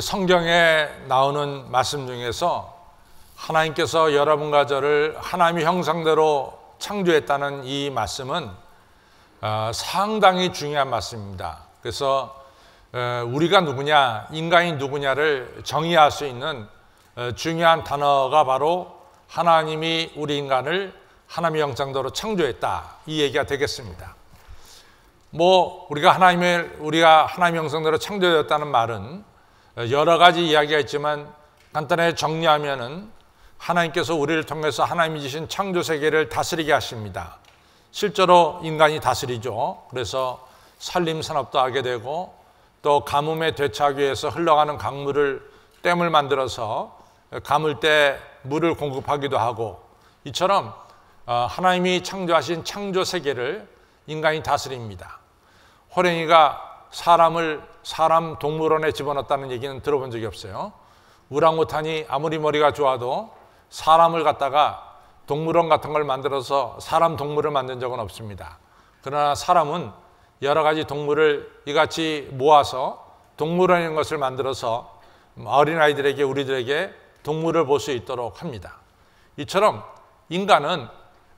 성경에 나오는 말씀 중에서 하나님께서 여러분과 저를 하나님의 형상대로 창조했다는 이 말씀은 상당히 중요한 말씀입니다. 그래서 우리가 누구냐, 인간이 누구냐를 정의할 수 있는 중요한 단어가 바로 하나님이 우리 인간을 하나님의 형상대로 창조했다, 이 얘기가 되겠습니다. 우리가 하나님의 형상대로 창조되었다는 말은 여러 가지 이야기가 있지만 간단하게 정리하면은 하나님께서 우리를 통해서 하나님이 주신 창조 세계를 다스리게 하십니다. 실제로 인간이 다스리죠. 그래서 산림 산업도 하게 되고, 또 가뭄에 대처하기 위해서 흘러가는 댐을 만들어서 가물 때 물을 공급하기도 하고, 이처럼 하나님이 창조하신 창조 세계를 인간이 다스립니다. 호랭이가 사람 동물원에 집어넣었다는 얘기는 들어본 적이 없어요. 우랑우탄이 아무리 머리가 좋아도 사람을 갖다가 동물원 같은 걸 만들어서 사람 동물을 만든 적은 없습니다. 그러나 사람은 여러 가지 동물을 이같이 모아서 동물원인 것을 만들어서 어린아이들에게, 우리들에게 동물을 볼 수 있도록 합니다. 이처럼 인간은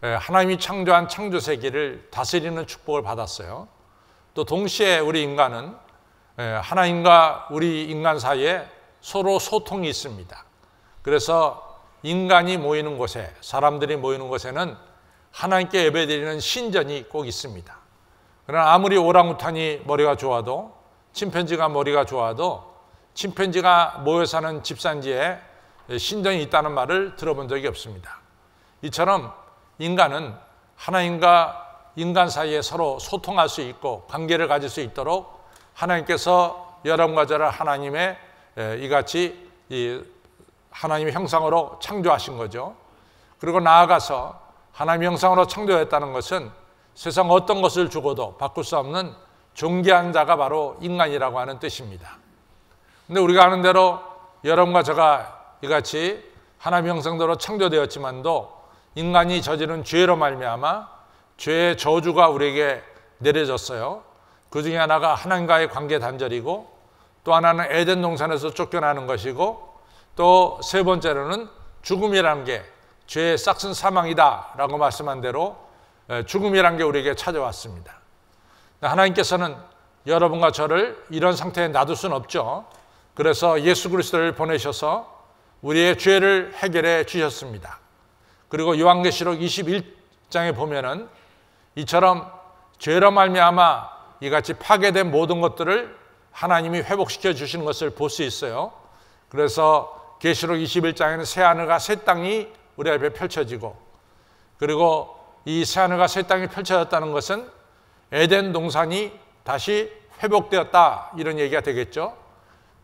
하나님이 창조한 창조 세계를 다스리는 축복을 받았어요. 또 동시에 우리 인간은 하나님과 우리 인간 사이에 서로 소통이 있습니다. 그래서 인간이 모이는 곳에, 사람들이 모이는 곳에는 하나님께 예배드리는 신전이 꼭 있습니다. 그러나 아무리 오랑우탄이 머리가 좋아도, 침팬지가 머리가 좋아도 침팬지가 모여 사는 집산지에 신전이 있다는 말을 들어본 적이 없습니다. 이처럼 인간은 하나님과 인간 사이에 서로 소통할 수 있고 관계를 가질 수 있도록 하나님께서 여러분과 저를 하나님의 이같이 하나님의 형상으로 창조하신 거죠. 그리고 나아가서 하나님의 형상으로 창조했다는 것은 세상 어떤 것을 주고도 바꿀 수 없는 존귀한 자가 바로 인간이라고 하는 뜻입니다. 근데 우리가 아는 대로 여러분과 저가 이같이 하나님의 형상대로 창조되었지만도 인간이 저지른 죄로 말미암아 죄의 저주가 우리에게 내려졌어요. 그 중에 하나가 하나님과의 관계 단절이고, 또 하나는 에덴 동산에서 쫓겨나는 것이고, 또 세 번째로는 죽음이라는 게 죄의 싹슨 사망이다라고 말씀한 대로 죽음이라는 게 우리에게 찾아왔습니다. 하나님께서는 여러분과 저를 이런 상태에 놔둘 수는 없죠. 그래서 예수 그리스도를 보내셔서 우리의 죄를 해결해 주셨습니다. 그리고 요한계시록 21장에 보면은 이처럼 죄로 말미암아 이같이 파괴된 모든 것들을 하나님이 회복시켜 주시는 것을 볼 수 있어요. 그래서 계시록 21장에는 새하늘과 새 땅이 우리 앞에 펼쳐지고, 그리고 이 새하늘과 새 땅이 펼쳐졌다는 것은 에덴 동산이 다시 회복되었다, 이런 얘기가 되겠죠.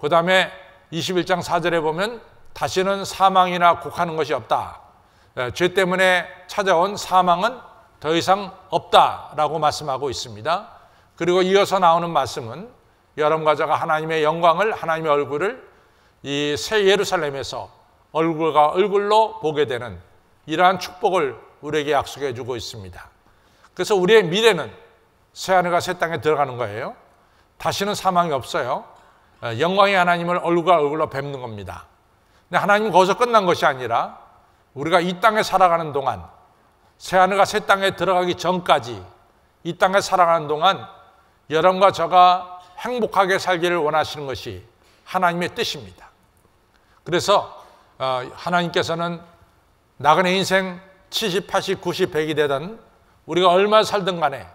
그 다음에 21장 4절에 보면 다시는 사망이나 곡하는 것이 없다. 죄 때문에 찾아온 사망은 더 이상 없다라고 말씀하고 있습니다. 그리고 이어서 나오는 말씀은 여러분과 저가 하나님의 영광을, 하나님의 얼굴을 이 새 예루살렘에서 얼굴과 얼굴로 보게 되는 이러한 축복을 우리에게 약속해 주고 있습니다. 그래서 우리의 미래는 새하늘과 새 땅에 들어가는 거예요. 다시는 사망이 없어요. 영광의 하나님을 얼굴과 얼굴로 뵙는 겁니다. 근데 하나님은 거기서 끝난 것이 아니라 우리가 이 땅에 살아가는 동안, 새하늘과 새 땅에 들어가기 전까지 이 땅에 살아가는 동안 여러분과 저가 행복하게 살기를 원하시는 것이 하나님의 뜻입니다. 그래서 하나님께서는 나그네 인생 70, 80, 90, 100이 되든 우리가 얼마 살든 간에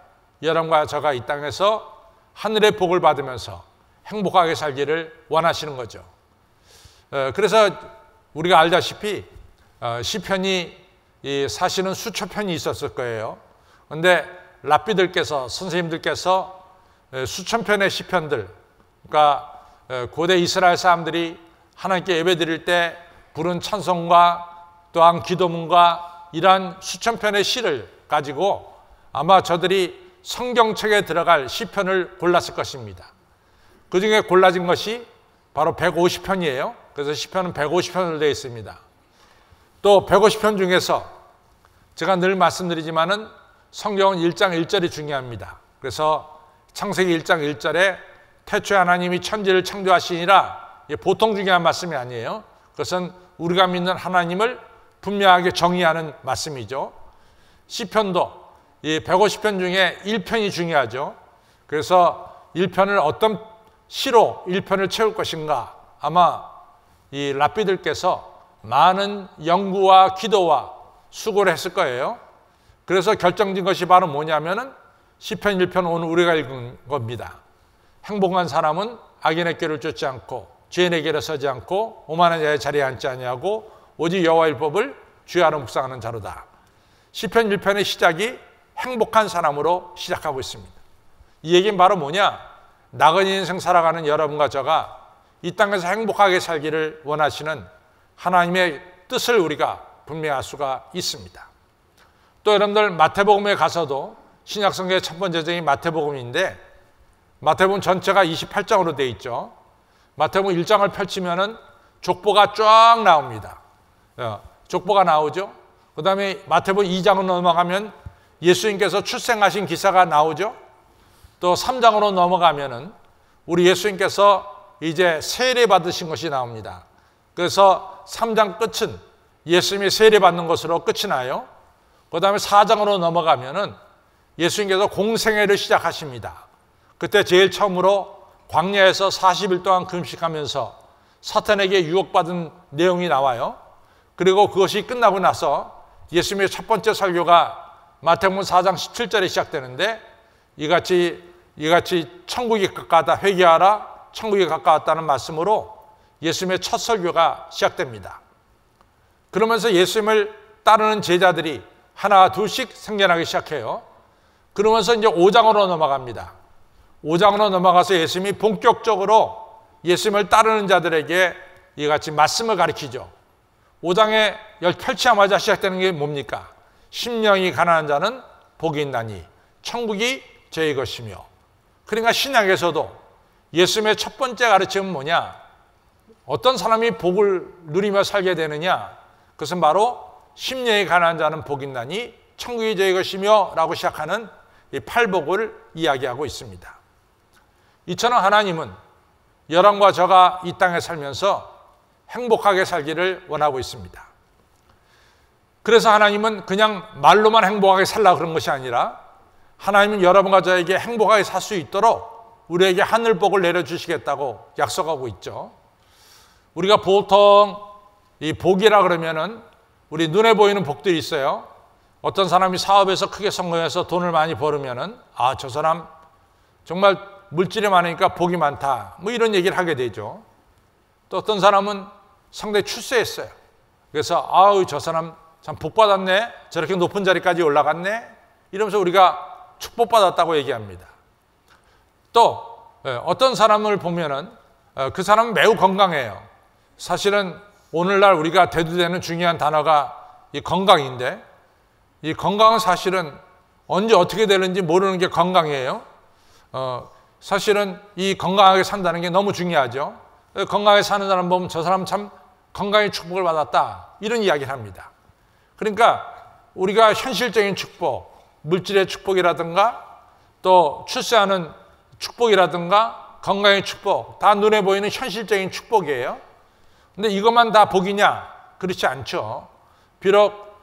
여러분과 저가 이 땅에서 하늘의 복을 받으면서 행복하게 살기를 원하시는 거죠. 그래서 우리가 알다시피 시편이 사실은 수천 편이 있었을 거예요. 그런데 랍비들께서, 선생님들께서 수천 편의 시편들, 그러니까 고대 이스라엘 사람들이 하나님께 예배드릴 때 부른 찬송과 또한 기도문과 이러한 수천 편의 시를 가지고 아마 저들이 성경책에 들어갈 시편을 골랐을 것입니다. 그 중에 골라진 것이 바로 150편이에요. 그래서 시편은 150편으로 되어 있습니다. 또 150편 중에서 제가 늘 말씀드리지만은 성경은 1장 1절이 중요합니다. 그래서 창세기 1장 1절에 태초에 하나님이 천지를 창조하시니라 보통 중요한 말씀이 아니에요. 그것은 우리가 믿는 하나님을 분명하게 정의하는 말씀이죠. 시편도 150편 중에 1편이 중요하죠. 그래서 1편을 어떤 시로 1편을 채울 것인가, 아마 이 랍비들께서 많은 연구와 기도와 수고를 했을 거예요. 그래서 결정된 것이 바로 뭐냐면은 시편 1편 오늘 우리가 읽은 겁니다. 행복한 사람은 악인의 길을 쫓지 않고 죄인의 길에 서지 않고 오만한 자의 자리에 앉지 아니하고 오직 여호와의 율법을 주야로 묵상하는 자로다. 시편 1편의 시작이 행복한 사람으로 시작하고 있습니다. 이 얘기는 바로 뭐냐? 나그네 인생 살아가는 여러분과 저가 이 땅에서 행복하게 살기를 원하시는 하나님의 뜻을 우리가 분명히 알 수가 있습니다. 또 여러분들 마태복음에 가서도 신약성경의 첫 번째 장이 마태복음인데 마태복음 전체가 28장으로 되어 있죠. 마태복음 1장을 펼치면은 족보가 쫙 나옵니다. 족보가 나오죠. 그 다음에 마태복음 2장으로 넘어가면 예수님께서 출생하신 기사가 나오죠. 또 3장으로 넘어가면은 우리 예수님께서 이제 세례 받으신 것이 나옵니다. 그래서 3장 끝은 예수님이 세례 받는 것으로 끝이 나요. 그 다음에 4장으로 넘어가면은 예수님께서 공생애를 시작하십니다. 그때 제일 처음으로 광야에서 40일 동안 금식하면서 사탄에게 유혹받은 내용이 나와요. 그리고 그것이 끝나고 나서 예수님의 첫 번째 설교가 마태복음 4장 17절에 시작되는데 이같이 천국이 가까웠다, 회개하라, 천국이 가까웠다는 말씀으로 예수님의 첫 설교가 시작됩니다. 그러면서 예수님을 따르는 제자들이 하나 둘씩 생겨나기 시작해요. 그러면서 이제 5장으로 넘어갑니다. 5장으로 넘어가서 예수님이 본격적으로 예수님을 따르는 자들에게 이같이 말씀을 가르치죠. 5장에 펼치자마자 시작되는 게 뭡니까? 심령이 가난한 자는 복이 있나니 천국이 저희 것이며. 그러니까 신약에서도 예수님의 첫 번째 가르침은 뭐냐? 어떤 사람이 복을 누리며 살게 되느냐? 그것은 바로 심령이 가난한 자는 복이 있나니 천국이 저희 것이며 라고 시작하는 이 팔복을 이야기하고 있습니다. 이처럼 하나님은 여러분과 저가 이 땅에 살면서 행복하게 살기를 원하고 있습니다. 그래서 하나님은 그냥 말로만 행복하게 살라 그런 것이 아니라 하나님은 여러분과 저에게 행복하게 살 수 있도록 우리에게 하늘복을 내려주시겠다고 약속하고 있죠. 우리가 보통 이 복이라 그러면은 우리 눈에 보이는 복들이 있어요. 어떤 사람이 사업에서 크게 성공해서 돈을 많이 벌으면은 저 사람 정말 물질이 많으니까 복이 많다, 뭐 이런 얘기를 하게 되죠. 또 어떤 사람은 상당히 출세했어요. 그래서 저 사람 참 복 받았네, 저렇게 높은 자리까지 올라갔네, 이러면서 우리가 축복받았다고 얘기합니다. 또 어떤 사람을 보면은 그 사람은 매우 건강해요. 사실은 오늘날 우리가 대두되는 중요한 단어가 이 건강인데 이 건강은 사실은 언제 어떻게 되는지 모르는 게 건강이에요. 사실은 이 건강하게 산다는 게 너무 중요하죠. 건강하게 사는 사람 보면 저 사람 참 건강의 축복을 받았다, 이런 이야기를 합니다. 그러니까 우리가 현실적인 축복, 물질의 축복이라든가 또 출세하는 축복이라든가 건강의 축복, 다 눈에 보이는 현실적인 축복이에요. 근데 이것만 다 복이냐? 그렇지 않죠. 비록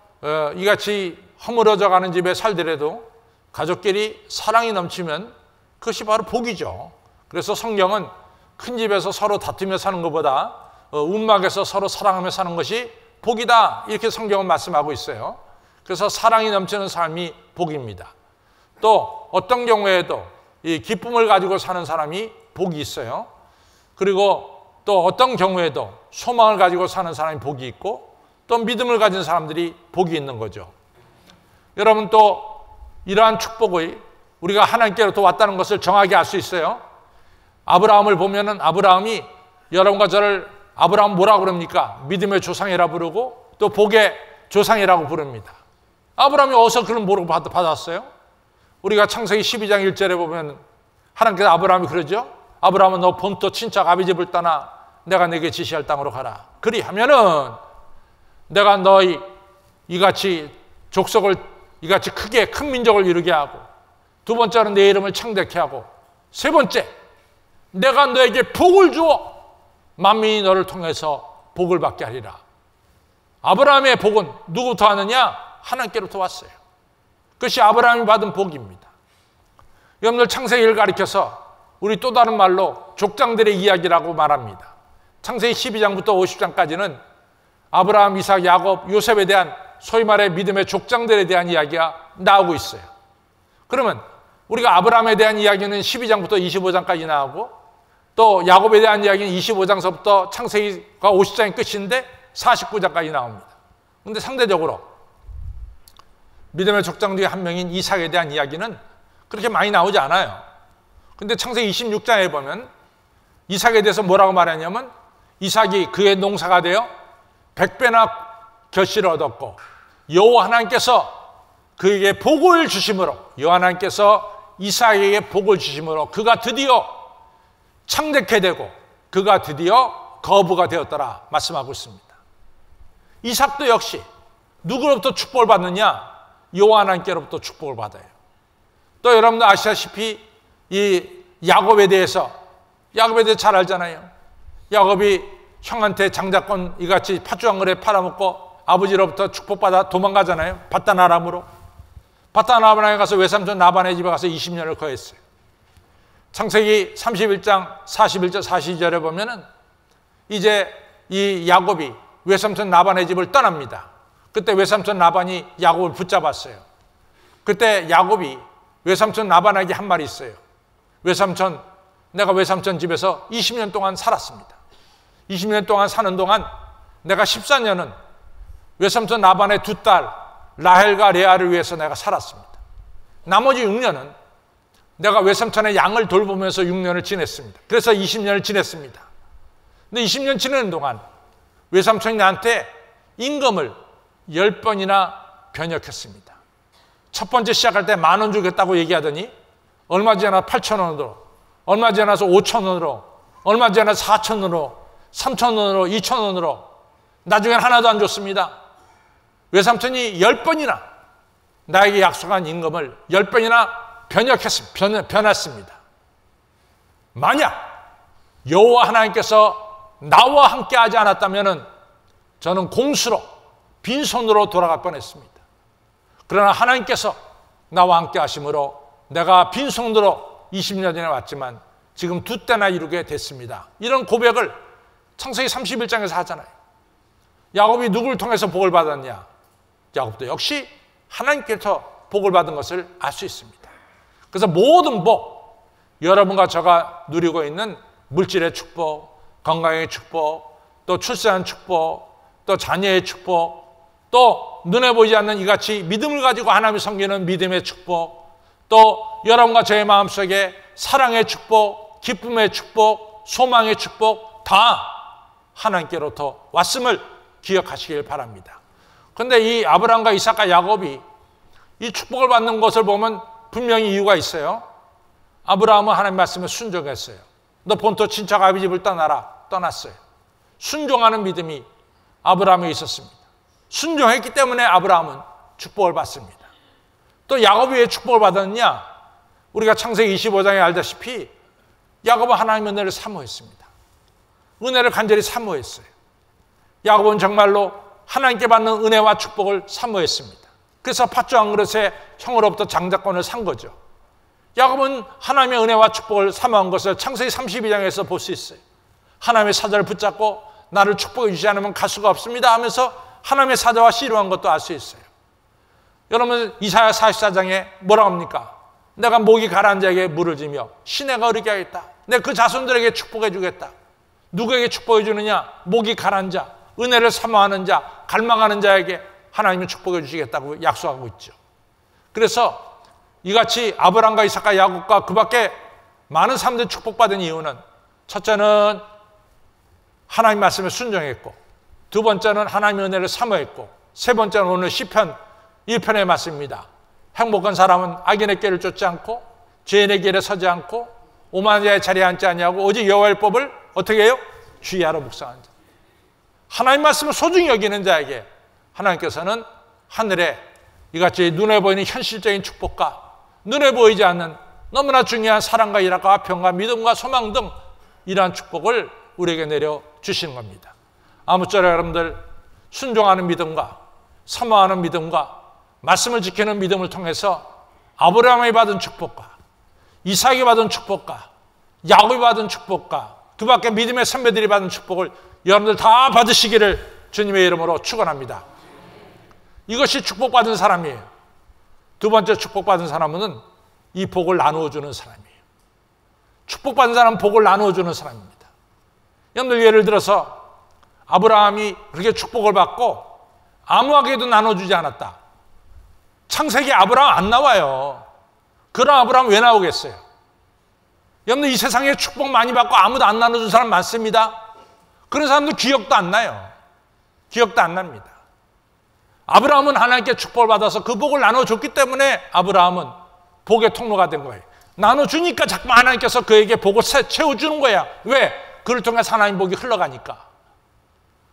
이같이 허물어져 가는 집에 살더라도 가족끼리 사랑이 넘치면 그것이 바로 복이죠. 그래서 성경은 큰 집에서 서로 다투며 사는 것보다 움막에서 서로 사랑하며 사는 것이 복이다, 이렇게 성경은 말씀하고 있어요. 그래서 사랑이 넘치는 삶이 복입니다. 또 어떤 경우에도 이 기쁨을 가지고 사는 사람이 복이 있어요. 그리고 또 어떤 경우에도 소망을 가지고 사는 사람이 복이 있고 또 믿음을 가진 사람들이 복이 있는 거죠. 여러분, 또 이러한 축복의 우리가 하나님께로부터 왔다는 것을 정확히 알 수 있어요. 아브라함을 보면은 아브라함이 여러분과 저를 아브라함 뭐라고 부릅니까? 믿음의 조상이라 부르고 또 복의 조상이라고 부릅니다. 아브라함이 어디서 그런 모르고 받았어요? 우리가 창세기 12장 1절에 보면 하나님께서 아브라함이 그러죠. 아브라함은 너 본토 친척 아비집을 떠나 내가 내게 지시할 땅으로 가라. 그리하면은 내가 너희 이같이 족속을 이같이 크게 큰 민족을 이루게 하고, 두 번째는 내 이름을 창대케 하고, 세 번째 내가 너에게 복을 주어 만민이 너를 통해서 복을 받게 하리라. 아브라함의 복은 누구부터 왔느냐? 하나님께로부터 왔어요. 그것이 아브라함이 받은 복입니다. 여러분들 창세기를 가리켜서 우리 또 다른 말로 족장들의 이야기라고 말합니다. 창세기 12장부터 50장까지는 아브라함, 이삭, 야곱, 요셉에 대한 소위 말해 믿음의 족장들에 대한 이야기가 나오고 있어요. 그러면 우리가 아브라함에 대한 이야기는 12장부터 25장까지 나오고 또 야곱에 대한 이야기는 25장서부터 창세기가 50장이 끝인데 49장까지 나옵니다. 그런데 상대적으로 믿음의 족장 중에 한 명인 이삭에 대한 이야기는 그렇게 많이 나오지 않아요. 근데 창세기 26장에 보면 이삭에 대해서 뭐라고 말하냐면 이삭이 그의 농사가 되어 100배나 결실을 얻었고 여호와 하나님께서 그에게 복을 주심으로 여호와 하나님께서 이삭에게 복을 주심으로 그가 드디어 창대케 되고 그가 드디어 거부가 되었더라 말씀하고 있습니다. 이삭도 역시 누구로부터 축복을 받느냐? 여호와 하나님께로부터 축복을 받아요. 또 여러분도 아시다시피 이 야곱에 대해서 잘 알잖아요. 야곱이 형한테 장자권 이같이 팥주왕거래 팔아먹고 아버지로부터 축복받아 도망가잖아요. 바단 아람으로. 바단 아람에 가서 외삼촌 라반의 집에 가서 20년을 거했어요. 창세기 31장 41절 42절에 보면은 이제 이 야곱이 외삼촌 라반의 집을 떠납니다. 그때 외삼촌 라반이 야곱을 붙잡았어요. 그때 야곱이 외삼촌 라반에게 한 말이 있어요. 외삼촌, 내가 외삼촌 집에서 20년 동안 살았습니다. 20년 동안 사는 동안 내가 14년은 외삼촌 라반의 두 딸 라헬과 레아를 위해서 내가 살았습니다. 나머지 6년은 내가 외삼촌의 양을 돌보면서 6년을 지냈습니다. 그래서 20년을 지냈습니다. 근데 20년 지내는 동안 외삼촌이 나한테 임금을 10번이나 변역했습니다. 첫 번째 시작할 때 10,000원 주겠다고 얘기하더니 얼마 지나서 8,000원으로, 얼마 지나서 5,000원으로, 얼마 지나서 4,000원으로, 3,000원으로, 2,000원으로 나중엔 하나도 안 줬습니다. 외삼촌이 10번이나 나에게 약속한 임금을 10번이나 변했습니다. 만약 여호와 하나님께서 나와 함께 하지 않았다면 저는 공수로 빈손으로 돌아갈 뻔했습니다. 그러나 하나님께서 나와 함께 하심으로 내가 빈손으로 20년 전에 왔지만 지금 2때나 이루게 됐습니다. 이런 고백을 창세기 31장에서 하잖아요. 야곱이 누구를 통해서 복을 받았냐? 야곱도 역시 하나님께서 복을 받은 것을 알 수 있습니다. 그래서 모든 복, 여러분과 저가 누리고 있는 물질의 축복, 건강의 축복, 또 출산 축복, 또 자녀의 축복, 또 눈에 보이지 않는 이같이 믿음을 가지고 하나님을 섬기는 믿음의 축복, 또 여러분과 저의 마음속에 사랑의 축복, 기쁨의 축복, 소망의 축복 다 하나님께로부터 왔음을 기억하시길 바랍니다. 그런데 이 아브라함과 이삭과 야곱이 이 축복을 받는 것을 보면 분명히 이유가 있어요. 아브라함은 하나님 말씀에 순종했어요. 너 본토 친척 아비 집을 떠나라. 떠났어요. 순종하는 믿음이 아브라함에 있었습니다. 순종했기 때문에 아브라함은 축복을 받습니다. 또 야곱이 왜 축복을 받았느냐? 우리가 창세기 25장에 알다시피 야곱은 하나님의 은혜를 사모했습니다. 은혜를 간절히 사모했어요. 야곱은 정말로 하나님께 받는 은혜와 축복을 사모했습니다. 그래서 팥주 한 그릇에 형으로부터 장자권을 산 거죠. 야곱은 하나님의 은혜와 축복을 사모한 것을 창세기 32장에서 볼 수 있어요. 하나님의 사자를 붙잡고 나를 축복해 주지 않으면 갈 수가 없습니다 하면서 하나님의 사자와 씨름한 것도 알 수 있어요. 여러분 이사야 44장에 뭐라고 합니까? 내가 목이 가라앉은 자에게 물을 주며 시내가 흐르게 하겠다. 내가 그 자손들에게 축복해 주겠다. 누구에게 축복해 주느냐? 목이 가라앉은 자, 은혜를 사모하는 자, 갈망하는 자에게 하나님이 축복해 주시겠다고 약속하고 있죠. 그래서 이같이 아브라함과 이삭과 야곱과 그 밖에 많은 사람들이 축복받은 이유는 첫째는 하나님 말씀에 순종했고, 두 번째는 하나님의 은혜를 사모했고, 세 번째는 오늘 시편 1편의 말씀입니다. 행복한 사람은 악인의 길을 쫓지 않고 죄인의 길에 서지 않고 오만한 자의 자리에 앉지 아니하고 오직 여호와의 법을 어떻게 해요? 주의하러 묵상하는 자. 하나님 말씀을 소중히 여기는 자에게 하나님께서는 하늘에 이같이 눈에 보이는 현실적인 축복과 눈에 보이지 않는 너무나 중요한 사랑과 일학과 평과 믿음과 소망 등 이러한 축복을 우리에게 내려주시는 겁니다. 아무쪼록 여러분들 순종하는 믿음과 사모하는 믿음과 말씀을 지키는 믿음을 통해서 아브라함이 받은 축복과 이삭이 받은 축복과 야곱이 받은 축복과 그 밖에 믿음의 선배들이 받은 축복을 여러분들 다 받으시기를 주님의 이름으로 축원합니다. 이것이 축복받은 사람이에요. 두 번째 축복받은 사람은 이 복을 나누어주는 사람이에요. 축복받은 사람은 복을 나누어주는 사람입니다. 여러분들 예를 들어서 아브라함이 그렇게 축복을 받고 아무에게도 나눠주지 않았다. 창세기 아브라함 안 나와요. 그럼 아브라함 왜 나오겠어요? 여러분들 이 세상에 축복 많이 받고 아무도 안 나눠준 사람 많습니다. 그런 사람들 기억도 안 나요. 기억도 안 납니다. 아브라함은 하나님께 축복을 받아서 그 복을 나눠줬기 때문에 아브라함은 복의 통로가 된 거예요. 나눠주니까 자꾸 하나님께서 그에게 복을 채워주는 거야. 왜? 그를 통해서 하나님 복이 흘러가니까.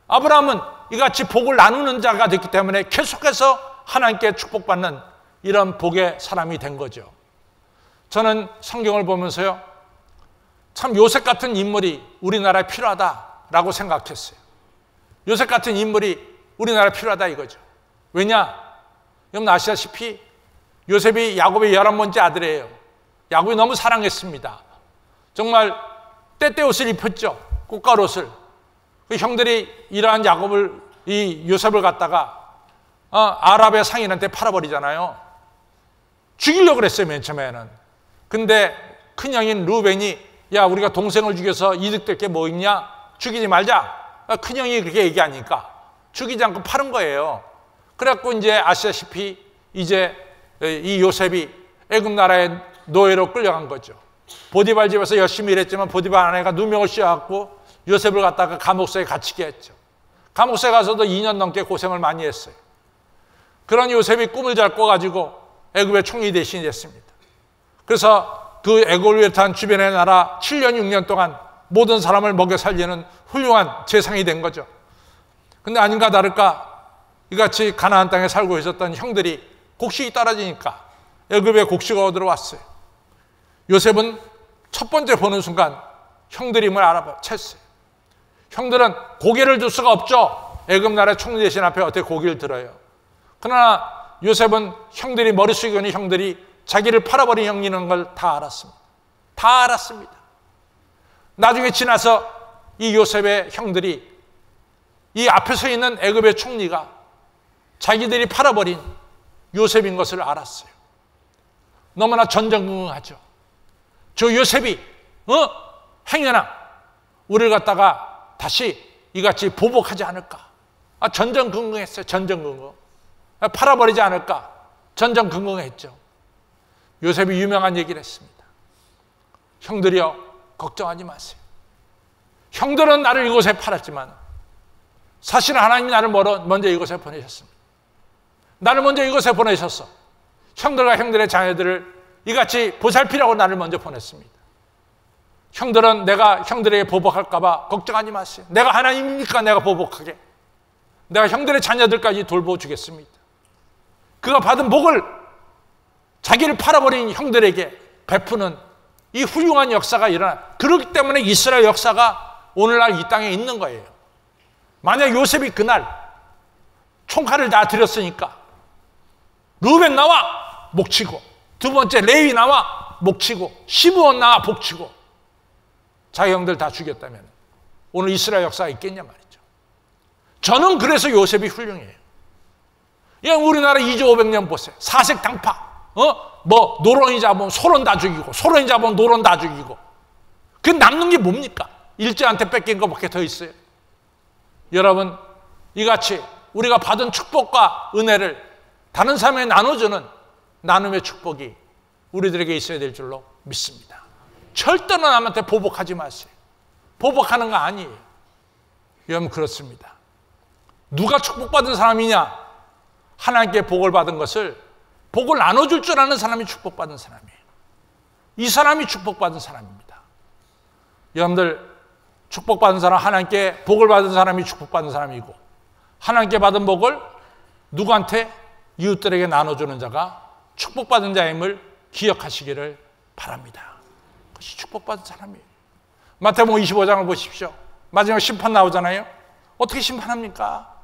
아브라함은 이같이 복을 나누는 자가 됐기 때문에 계속해서 하나님께 축복받는 이런 복의 사람이 된 거죠. 저는 성경을 보면서요, 참 요셉 같은 인물이 우리나라에 필요하다라고 생각했어요. 요셉 같은 인물이 우리나라에 필요하다 이거죠. 왜냐? 여러분 아시다시피 요셉이 야곱의 11번째 아들이에요. 야곱이 너무 사랑했습니다. 정말 때때옷을 입혔죠. 꽃가옷을. 그 형들이 이러한 이 요셉을 갖다가 아랍의 상인한테 팔아버리잖아요. 죽이려고 그랬어요, 맨 처음에는. 근데 큰형인 루벤이 야, 우리가 동생을 죽여서 이득될 게 뭐 있냐? 죽이지 말자. 큰형이 그렇게 얘기하니까 죽이지 않고 파는 거예요. 그래갖고 이제 아시다시피 이제 이 요셉이 애굽 나라의 노예로 끌려간 거죠. 보디발 집에서 열심히 일했지만 보디발 아내가 누명을 씌워갖고 요셉을 갖다가 감옥소에 갇히게 했죠. 감옥소에 가서도 2년 넘게 고생을 많이 했어요. 그런 요셉이 꿈을 잘 꿔가지고 애굽의 총리 대신이 됐습니다. 그래서 그 애굽을 위한 주변의 나라 7년 6년 동안 모든 사람을 먹여 살리는 훌륭한 재상이 된 거죠. 근데 아닌가 다를까 이같이 가나안 땅에 살고 있었던 형들이 곡식이 떨어지니까 애굽에 곡식이 들어왔어요. 요셉은 첫 번째 보는 순간 형들임을 알아챘어요. 형들은 고개를 들 수가 없죠. 애굽 나라 총리 대신 앞에 어떻게 고개를 들어요. 그러나 요셉은 형들이 머리 숙이는 형들이 자기를 팔아버린 형이라는 걸 다 알았습니다. 다 알았습니다. 나중에 지나서 이 요셉의 형들이 이 앞에 서 있는 애굽의 총리가 자기들이 팔아버린 요셉인 것을 알았어요. 너무나 전전긍긍하죠. 저 요셉이 행여나 우리를 갖다가 다시 이같이 보복하지 않을까? 전전긍긍했어요. 전전긍긍. 팔아버리지 않을까? 전전긍긍했죠. 요셉이 유명한 얘기를 했습니다. 형들이여 걱정하지 마세요. 형들은 나를 이곳에 팔았지만 사실은 하나님이 나를 먼저 이곳에 보내셨습니다. 나를 먼저 이곳에 보내셔서 형들과 형들의 자녀들을 이같이 보살피라고 나를 먼저 보냈습니다. 형들은 내가 형들에게 보복할까 봐 걱정하지 마세요. 내가 하나님이니까 내가 보복하게. 내가 형들의 자녀들까지 돌보주겠습니다. 그가 받은 복을 자기를 팔아버린 형들에게 베푸는 이 훌륭한 역사가 일어나. 그렇기 때문에 이스라엘 역사가 오늘날 이 땅에 있는 거예요. 만약 요셉이 그날 총칼을 다 들였으니까 루벤 나와 목치고, 두 번째 레위 나와 목치고, 시므온 나와 복치고 자기 형들 다 죽였다면 오늘 이스라엘 역사가 있겠냐 말이죠. 저는 그래서 요셉이 훌륭해요. 그냥 우리나라 2조 500년 보세요. 사색 당파. 노론이 잡으면 소론 다 죽이고, 소론이 잡으면 노론 다 죽이고. 그 남는 게 뭡니까? 일제한테 뺏긴 것밖에 더 있어요. 여러분, 이같이 우리가 받은 축복과 은혜를 다른 사람에게 나눠주는 나눔의 축복이 우리들에게 있어야 될 줄로 믿습니다. 절대로 남한테 보복하지 마세요. 보복하는 거 아니에요. 여러분, 그렇습니다. 누가 축복받은 사람이냐? 하나님께 복을 받은 것을 복을 나눠줄 줄 아는 사람이 축복받은 사람이에요. 이 사람이 축복받은 사람입니다. 여러분들, 축복받은 사람, 하나님께 복을 받은 사람이 축복받은 사람이고, 하나님께 받은 복을 누구한테? 이웃들에게 나눠주는 자가 축복받은 자임을 기억하시기를 바랍니다. 그것이 축복받은 사람이에요. 마태복음 25장을 보십시오. 마지막 심판 나오잖아요. 어떻게 심판합니까?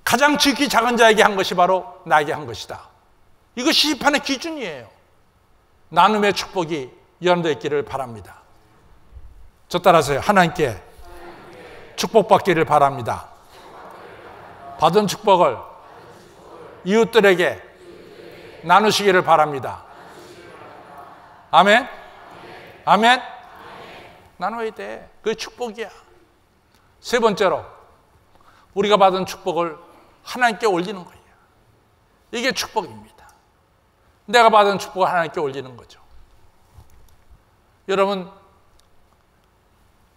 가장 지극히 작은 자에게 한 것이 바로 나에게 한 것이다. 이것이 심판의 기준이에요. 나눔의 축복이 여러분들 있기를 바랍니다. 저 따라서요. 하나님께 축복받기를 바랍니다. 받은 축복을 이웃들에게 나누시기를 바랍니다. 아멘? 아멘? 나눠야 돼. 그게 축복이야. 세 번째로 우리가 받은 축복을 하나님께 올리는 거예요. 이게 축복입니다. 내가 받은 축복을 하나님께 올리는 거죠. 여러분,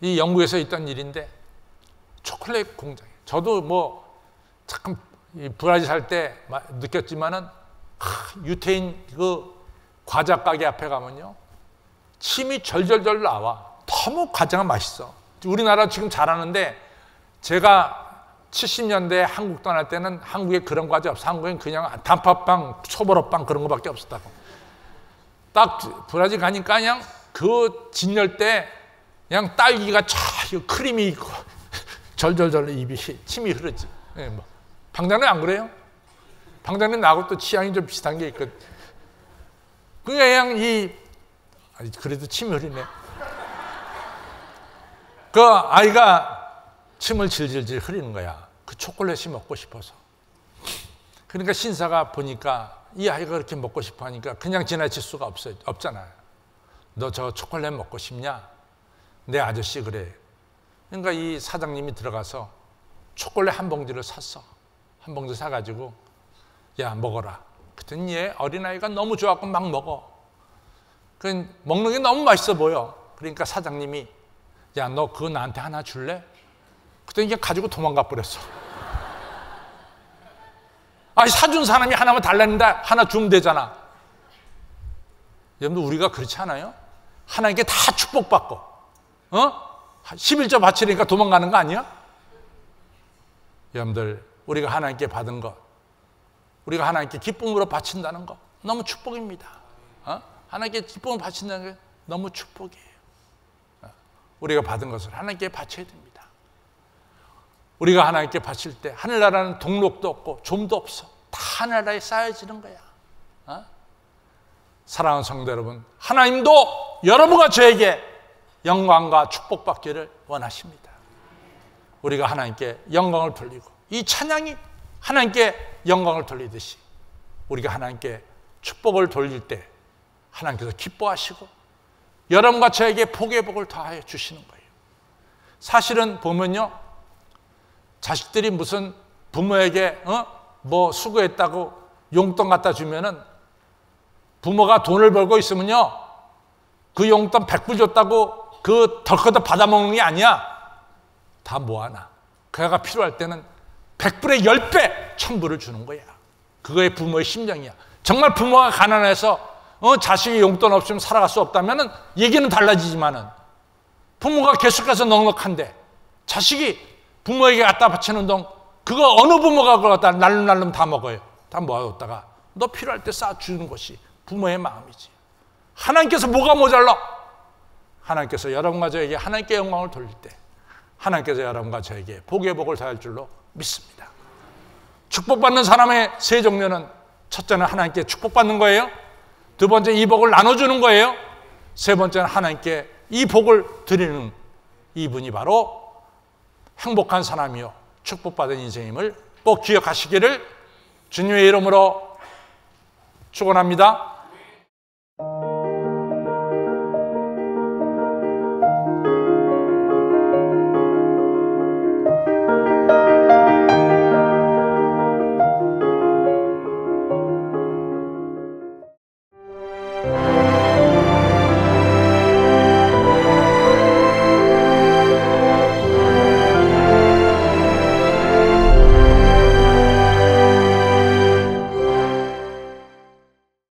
이 영국에서 있던 일인데 초콜릿 공장에, 저도 뭐 참 브라질 살 때 느꼈지만은 유태인 그 과자 가게 앞에 가면요 침이 절절절 나와. 너무 과자가 맛있어. 우리나라 지금 잘하는데 제가 70년대에 한국 떠날 때는 한국에 그런 과자 없어. 한국엔 그냥 단팥빵, 소보로빵 그런 거밖에 없었다고. 딱 브라질 가니까 그냥 그 진열 때 그냥 딸기가 크림이 있고 절절절 입이 침이 흐르지. 네, 뭐. 방장님 안 그래요? 방장님 나하고 또 취향이 좀 비슷한 게 있거든. 그냥 그래도 침이 흐르네. 그 아이가 침을 질질질 흐리는 거야. 그 초콜릿이 먹고 싶어서. 그러니까 신사가 보니까 이 아이가 그렇게 먹고 싶어 하니까 그냥 지나칠 수가 없잖아요. 너 저 초콜릿 먹고 싶냐? 내 아저씨 그래. 그러니까 이 사장님이 들어가서 초콜릿 한 봉지를 샀어. 한 봉지 사가지고 야 먹어라. 그랬더니 얘 어린아이가 너무 좋아하고 막 먹어. 그 먹는 게 너무 맛있어 보여. 그러니까 사장님이 야 너 그거 나한테 하나 줄래? 그랬더니 이게 가지고 도망가 버렸어. 아니 사준 사람이 하나만 달라는데 하나 주면 되잖아. 여러분들 우리가 그렇지 않아요? 하나님께 다 축복받고 11조 바치니까 도망가는 거 아니야? 여러분들 우리가 하나님께 받은 것, 우리가 하나님께 기쁨으로 바친다는 것 너무 축복입니다. 하나님께 기쁨을 바친다는 게 너무 축복이에요. 우리가 받은 것을 하나님께 바쳐야 됩니다. 우리가 하나님께 바칠 때 하늘나라는 동록도 없고 좀도 없어. 다 하늘나라에 쌓여지는 거야. 사랑하는 성도 여러분, 하나님도 여러분과 저에게 영광과 축복받기를 원하십니다. 우리가 하나님께 영광을 돌리고 이 찬양이 하나님께 영광을 돌리듯이 우리가 하나님께 축복을 돌릴 때 하나님께서 기뻐하시고 여러분과 저에게 복의 복을 더하여 주시는 거예요. 사실은 보면요, 자식들이 무슨 부모에게 뭐 수고했다고 용돈 갖다 주면은 부모가 돈을 벌고 있으면요 그 용돈 100불 줬다고 그 덜커덕 받아먹는 게 아니야. 다 모아놔. 그가 필요할 때는 100불의 10배, 1000불을 주는 거야. 그거의 부모의 심정이야. 정말 부모가 가난해서 자식이 용돈 없으면 살아갈 수 없다면 얘기는 달라지지만은 부모가 계속해서 넉넉한데 자식이 부모에게 갖다 바치는 돈 그거 어느 부모가 그걸 갖다 날름날름 다 먹어요. 다 모아뒀다가 너 필요할 때 쌓아주는 것이 부모의 마음이지. 하나님께서 뭐가 모자라? 하나님께서 여러분과 저에게 하나님께 영광을 돌릴 때 하나님께서 여러분과 저에게 복의 복을 더할 줄로 믿습니다. 축복받는 사람의 세 종류는 첫째는 하나님께 축복받는 거예요. 두 번째 이 복을 나눠주는 거예요. 세 번째는 하나님께 이 복을 드리는 이분이 바로 행복한 사람이요 축복받은 인생임을 꼭 기억하시기를 주님의 이름으로 축원합니다.